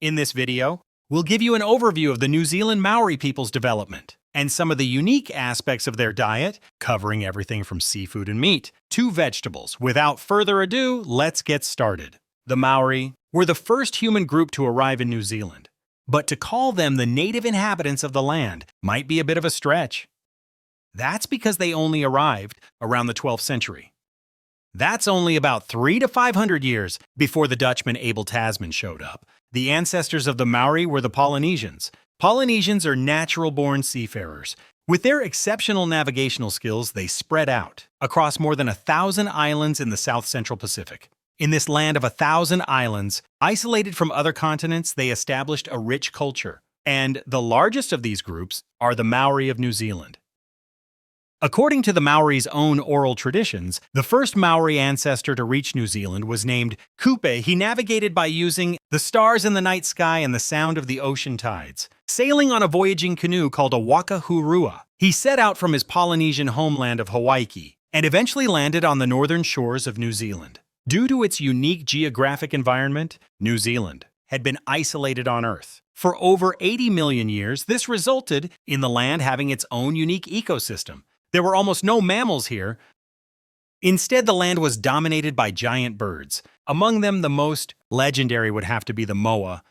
In this video, we'll give you an overview of the New Zealand Maori people's development and some of the unique aspects of their diet, covering everything from seafood and meat to vegetables. Without further ado, let's get started. The Maori were the first human group to arrive in New Zealand, but to call them the native inhabitants of the land might be a bit of a stretch. That's because they only arrived around the 12th century. That's only about 300 to 500 years before the Dutchman Abel Tasman showed up. The ancestors of the Maori were the Polynesians. Polynesians are natural-born seafarers. With their exceptional navigational skills, they spread out across more than 1,000 islands in the South-Central Pacific. In this land of 1,000 islands, isolated from other continents, they established a rich culture. And the largest of these groups are the Maori of New Zealand. According to the Maori's own oral traditions, the first Maori ancestor to reach New Zealand was named Kupe. He navigated by using the stars in the night sky and the sound of the ocean tides, sailing on a voyaging canoe called a waka hurua. He set out from his Polynesian homeland of Hawaii and eventually landed on the northern shores of New Zealand. Due to its unique geographic environment, New Zealand had been isolated on Earth. For over 80 million years, this resulted in the land having its own unique ecosystem. There were almost no mammals here. Instead, the land was dominated by giant birds. Among them, the most legendary would have to be the moa.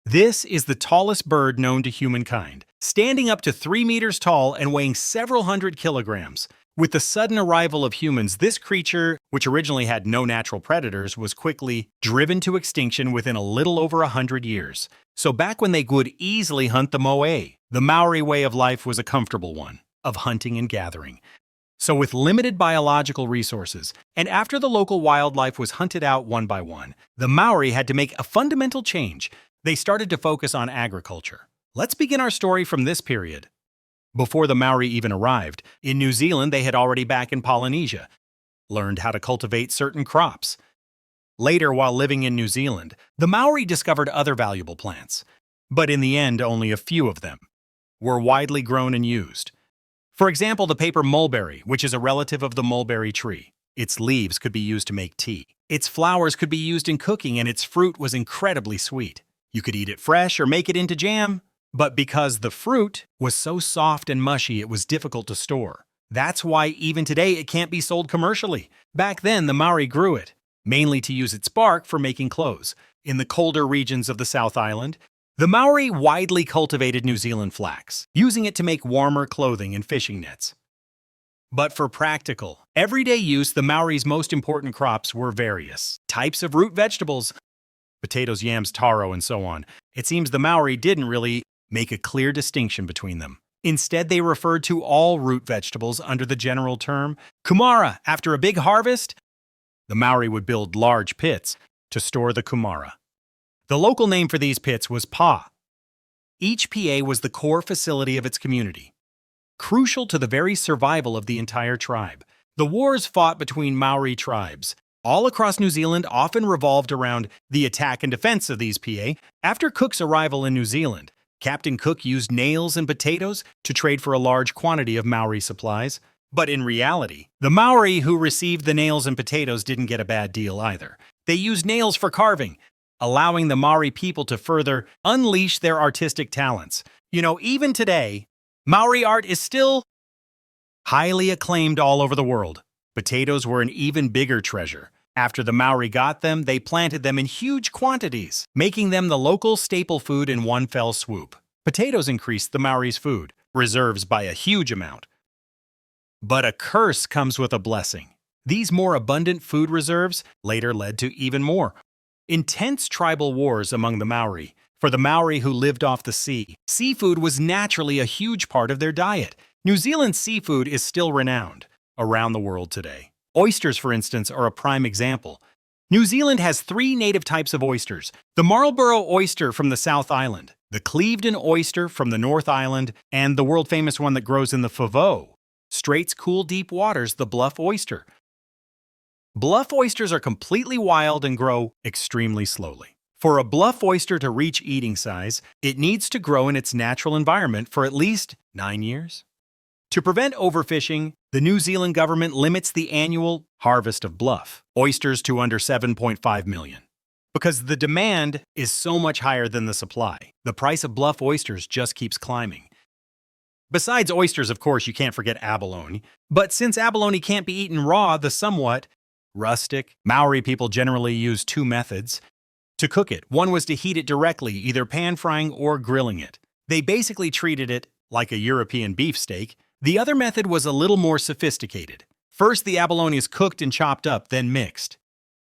This is the tallest bird known to humankind, standing up to 3 meters tall and weighing several hundred kilograms. With the sudden arrival of humans, this creature, which originally had no natural predators, was quickly driven to extinction within a little over 100 years. So back when they could easily hunt the moa, the Maori way of life was a comfortable one of hunting and gathering. So with limited biological resources, and after the local wildlife was hunted out one by one, the Maori had to make a fundamental change. They started to focus on agriculture. Let's begin our story from this period. Before the Maori even arrived, in New Zealand they had already back in Polynesia, learned how to cultivate certain crops. Later, while living in New Zealand, the Maori discovered other valuable plants, but in the end only a few of them were widely grown and used. For example, the paper mulberry, which is a relative of the mulberry tree. Its leaves could be used to make tea. Its flowers could be used in cooking, and its fruit was incredibly sweet. You could eat it fresh or make it into jam. But because the fruit was so soft and mushy, it was difficult to store. That's why even today it can't be sold commercially. Back then, the Maori grew it, mainly to use its bark for making clothes. In the colder regions of the South Island, the Maori widely cultivated New Zealand flax, using it to make warmer clothing and fishing nets. But for practical, everyday use, the Maori's most important crops were various types of root vegetables, potatoes, yams, taro, and so on. It seems the Maori didn't really make a clear distinction between them. Instead, they referred to all root vegetables under the general term Kumara. After a big harvest, the Maori would build large pits to store the Kumara. The local name for these pits was Paua. Each PA was the core facility of its community, crucial to the very survival of the entire tribe. The wars fought between Maori tribes all across New Zealand often revolved around the attack and defense of these PA. After Cook's arrival in New Zealand, Captain Cook used nails and potatoes to trade for a large quantity of Maori supplies. But in reality, the Maori who received the nails and potatoes didn't get a bad deal either. They used nails for carving, allowing the Maori people to further unleash their artistic talents. Even today, Maori art is still highly acclaimed all over the world. Potatoes were an even bigger treasure. After the Maori got them, they planted them in huge quantities, making them the local staple food in one fell swoop. Potatoes increased the Maori's food reserves by a huge amount. But a curse comes with a blessing. These more abundant food reserves later led to even more intense tribal wars among the Maori. For the Maori who lived off the sea, seafood was naturally a huge part of their diet. New Zealand's seafood is still renowned around the world today. Oysters, for instance, are a prime example. New Zealand has 3 native types of oysters: the Marlborough oyster from the South Island, the Clevedon oyster from the North Island, and the world-famous one that grows in the Foveaux Straits cool deep waters, the bluff oyster. Bluff oysters are completely wild and grow extremely slowly. For a bluff oyster to reach eating size, it needs to grow in its natural environment for at least 9 years. To prevent overfishing, the New Zealand government limits the annual harvest of bluff oysters to under 7.5 million. because the demand is so much higher than the supply. The price of bluff oysters just keeps climbing. Besides oysters, of course, you can't forget abalone. But since abalone can't be eaten raw, the somewhat rustic Maori people generally use two methods to cook it. One was to heat it directly, either pan-frying or grilling it. They basically treated it like a European beefsteak. The other method was a little more sophisticated. First, the abalone is cooked and chopped up, then mixed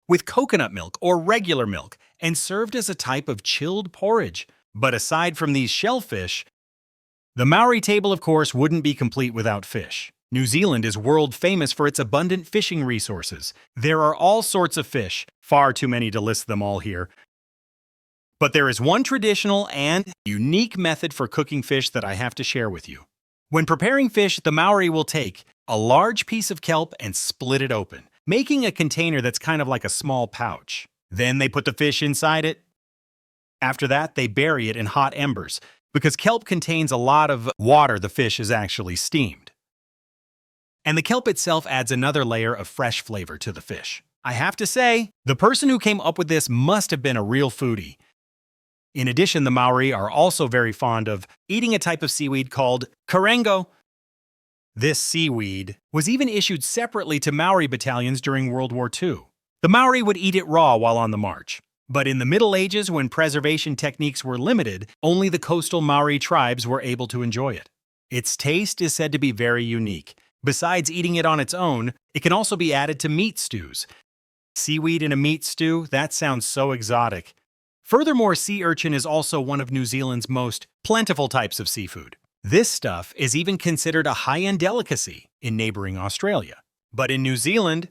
with coconut milk or regular milk and served as a type of chilled porridge. But aside from these shellfish, the Maori table, of course, wouldn't be complete without fish. New Zealand is world famous for its abundant fishing resources. There are all sorts of fish, far too many to list them all here. But there is one traditional and unique method for cooking fish that I have to share with you. When preparing fish, the Maori will take a large piece of kelp and split it open, making a container that's kind of like a small pouch. Then they put the fish inside it. After that, they bury it in hot embers. Because kelp contains a lot of water, the fish is actually steamed. And the kelp itself adds another layer of fresh flavor to the fish. I have to say, the person who came up with this must have been a real foodie. In addition, the Maori are also very fond of eating a type of seaweed called karengo. This seaweed was even issued separately to Maori battalions during World War II. The Maori would eat it raw while on the march. But in the Middle Ages, when preservation techniques were limited, only the coastal Maori tribes were able to enjoy it. Its taste is said to be very unique. Besides eating it on its own, it can also be added to meat stews. Seaweed in a meat stew? That sounds so exotic. Furthermore, sea urchin is also one of New Zealand's most plentiful types of seafood. This stuff is even considered a high-end delicacy in neighboring Australia. But in New Zealand,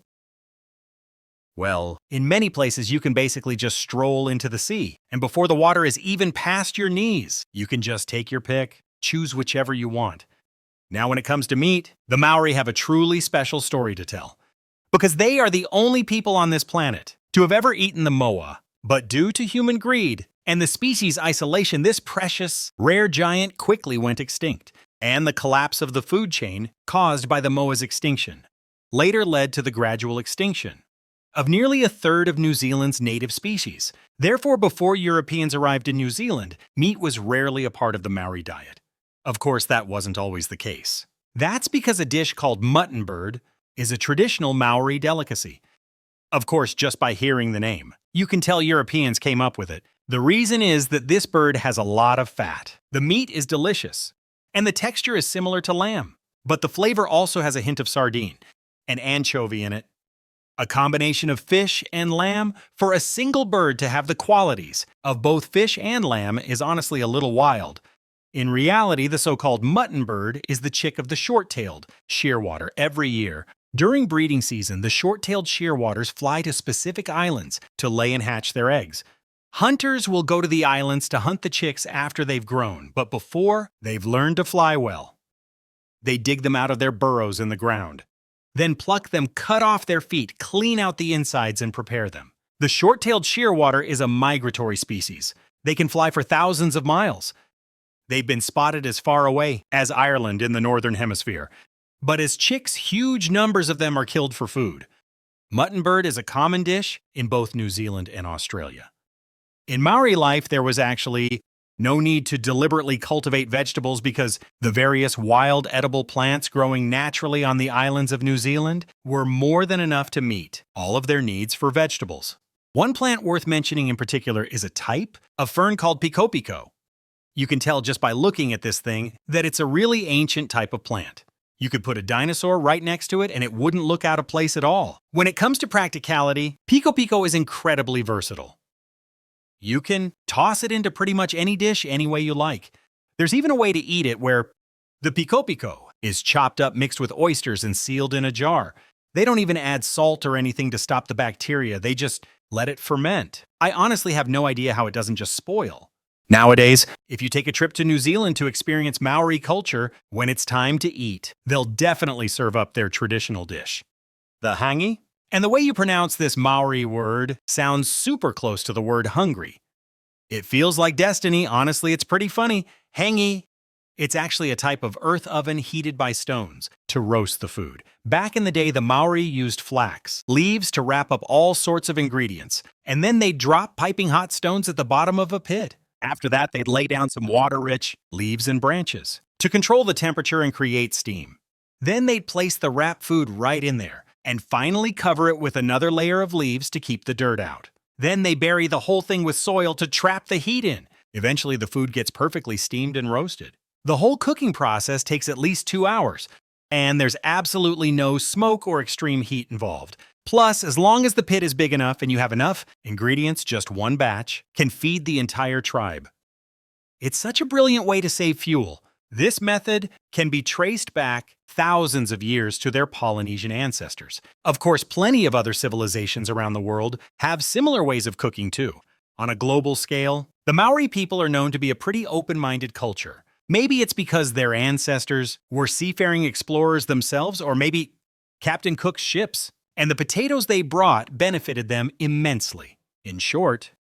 well, in many places you can basically just stroll into the sea, and before the water is even past your knees, you can just take your pick, choose whichever you want. Now when it comes to meat, the Maori have a truly special story to tell. Because they are the only people on this planet to have ever eaten the moa. But due to human greed and the species isolation, this precious, rare giant quickly went extinct, and the collapse of the food chain caused by the moa's extinction later led to the gradual extinction of nearly a third of New Zealand's native species. Therefore, before Europeans arrived in New Zealand, meat was rarely a part of the Maori diet. Of course, that wasn't always the case. That's because a dish called Muttonbird is a traditional Maori delicacy. Of course, just by hearing the name, you can tell Europeans came up with it. The reason is that this bird has a lot of fat. The meat is delicious, and the texture is similar to lamb. But the flavor also has a hint of sardine, an anchovy in it. A combination of fish and lamb. For a single bird to have the qualities of both fish and lamb is honestly a little wild. In reality, the so-called Muttonbird is the chick of the short-tailed shearwater every year. During breeding season, the short-tailed shearwaters fly to specific islands to lay and hatch their eggs. Hunters will go to the islands to hunt the chicks after they've grown, but before they've learned to fly well. They dig them out of their burrows in the ground, then pluck them, cut off their feet, clean out the insides, and prepare them. The short-tailed shearwater is a migratory species. They can fly for thousands of miles. They've been spotted as far away as Ireland in the northern hemisphere. But as chicks, huge numbers of them are killed for food. Muttonbird is a common dish in both New Zealand and Australia. In Maori life, there was actually no need to deliberately cultivate vegetables because the various wild edible plants growing naturally on the islands of New Zealand were more than enough to meet all of their needs for vegetables. One plant worth mentioning in particular is a type of fern called pikopiko. You can tell just by looking at this thing that it's a really ancient type of plant. You could put a dinosaur right next to it and it wouldn't look out of place at all. When it comes to practicality, pikopiko is incredibly versatile. You can toss it into pretty much any dish any way you like. There's even a way to eat it where the pikopiko is chopped up, mixed with oysters, and sealed in a jar. They don't even add salt or anything to stop the bacteria. They just let it ferment. I honestly have no idea how it doesn't just spoil. Nowadays, if you take a trip to New Zealand to experience Maori culture, when it's time to eat, they'll definitely serve up their traditional dish, the Hangi. And the way you pronounce this Maori word sounds super close to the word hungry. It feels like destiny. Honestly, it's pretty funny. Hangi It's actually a type of earth oven heated by stones to roast the food. Back in the day, the Maori used flax, leaves to wrap up all sorts of ingredients, and then they'd drop piping hot stones at the bottom of a pit. After that, they'd lay down some water-rich leaves and branches to control the temperature and create steam. Then they'd place the wrapped food right in there, and finally cover it with another layer of leaves to keep the dirt out. Then they bury the whole thing with soil to trap the heat in. Eventually, the food gets perfectly steamed and roasted. The whole cooking process takes at least 2 hours, and there's absolutely no smoke or extreme heat involved. Plus, as long as the pit is big enough and you have enough ingredients, just one batch can feed the entire tribe. It's such a brilliant way to save fuel. This method can be traced back thousands of years to their Polynesian ancestors. Of course, plenty of other civilizations around the world have similar ways of cooking too. On a global scale, the Maori people are known to be a pretty open-minded culture. Maybe it's because their ancestors were seafaring explorers themselves, or maybe Captain Cook's ships, and the potatoes they brought benefited them immensely. In short,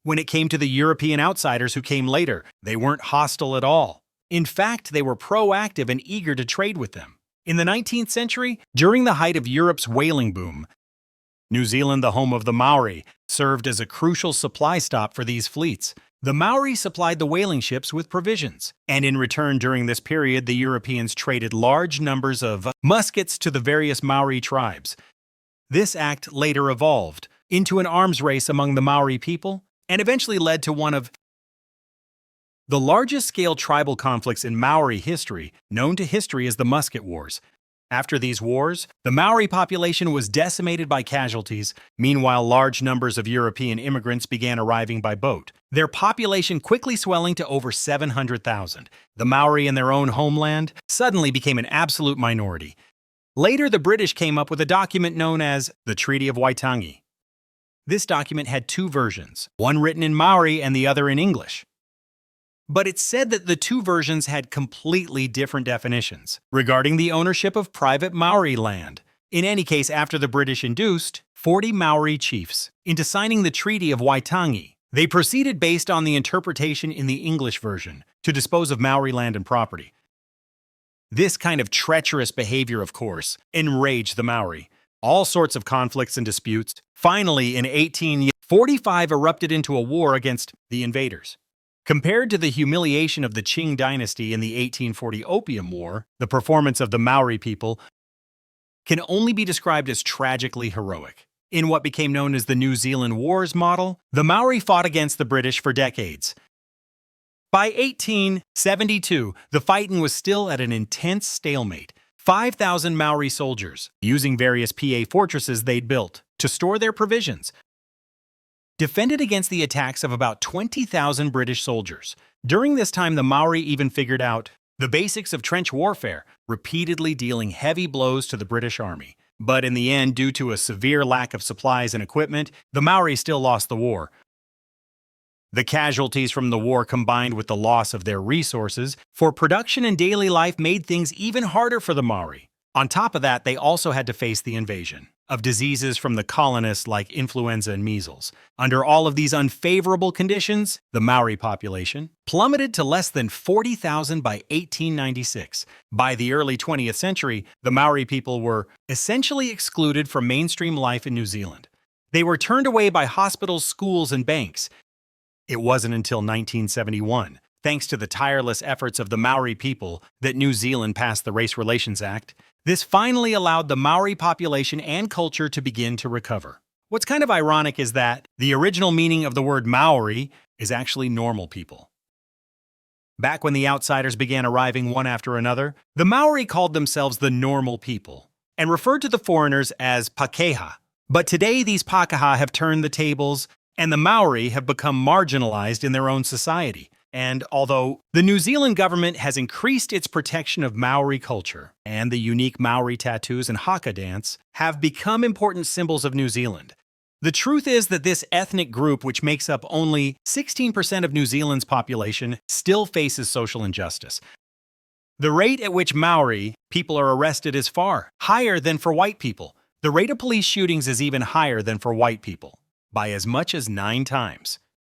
when it came to the European outsiders who came later, they weren't hostile at all. In fact, they were proactive and eager to trade with them. In the 19th century, during the height of Europe's whaling boom, New Zealand, the home of the Maori, served as a crucial supply stop for these fleets. The Maori supplied the whaling ships with provisions, and in return during this period, the Europeans traded large numbers of muskets to the various Maori tribes. This act later evolved into an arms race among the Maori people and eventually led to one of the largest-scale tribal conflicts in Maori history, known to history as the Musket Wars. After these wars, the Maori population was decimated by casualties. Meanwhile, large numbers of European immigrants began arriving by boat, their population quickly swelling to over 700,000. The Maori in their own homeland suddenly became an absolute minority. Later, the British came up with a document known as the Treaty of Waitangi. This document had 2 versions, one written in Maori and the other in English. But it's said that the 2 versions had completely different definitions regarding the ownership of private Maori land. In any case, after the British induced 40 Maori chiefs into signing the Treaty of Waitangi, they proceeded based on the interpretation in the English version to dispose of Maori land and property. This kind of treacherous behavior, of course, enraged the Maori. All sorts of conflicts and disputes finally in 1845 erupted into a war against the invaders. Compared to the humiliation of the Qing dynasty in the 1840 Opium War, the performance of the Maori people can only be described as tragically heroic. In what became known as the New Zealand Wars model, the Maori fought against the British for decades. By 1872, the fighting was still at an intense stalemate. 5,000 Maori soldiers, using various PA fortresses they'd built to store their provisions, defended against the attacks of about 20,000 British soldiers. During this time, the Maori even figured out the basics of trench warfare, repeatedly dealing heavy blows to the British Army. But in the end, due to a severe lack of supplies and equipment, the Maori still lost the war. The casualties from the war combined with the loss of their resources for production and daily life made things even harder for the Maori. On top of that, they also had to face the invasion of diseases from the colonists like influenza and measles. Under all of these unfavorable conditions, the Maori population plummeted to less than 40,000 by 1896. By the early 20th century, the Maori people were essentially excluded from mainstream life in New Zealand. They were turned away by hospitals, schools, and banks. It wasn't until 1971, thanks to the tireless efforts of the Maori people, that New Zealand passed the Race Relations Act. This finally allowed the Maori population and culture to begin to recover. What's kind of ironic is that the original meaning of the word Maori is actually normal people. Back when the outsiders began arriving one after another, the Maori called themselves the normal people and referred to the foreigners as Pakeha. But today these Pakeha have turned the tables and the Maori have become marginalized in their own society. And although the New Zealand government has increased its protection of Maori culture, and the unique Maori tattoos and haka dance have become important symbols of New Zealand, the truth is that this ethnic group, which makes up only 16% of New Zealand's population, still faces social injustice. The rate at which Maori people are arrested is far higher than for white people. The rate of police shootings is even higher than for white people, by as much as 9 times.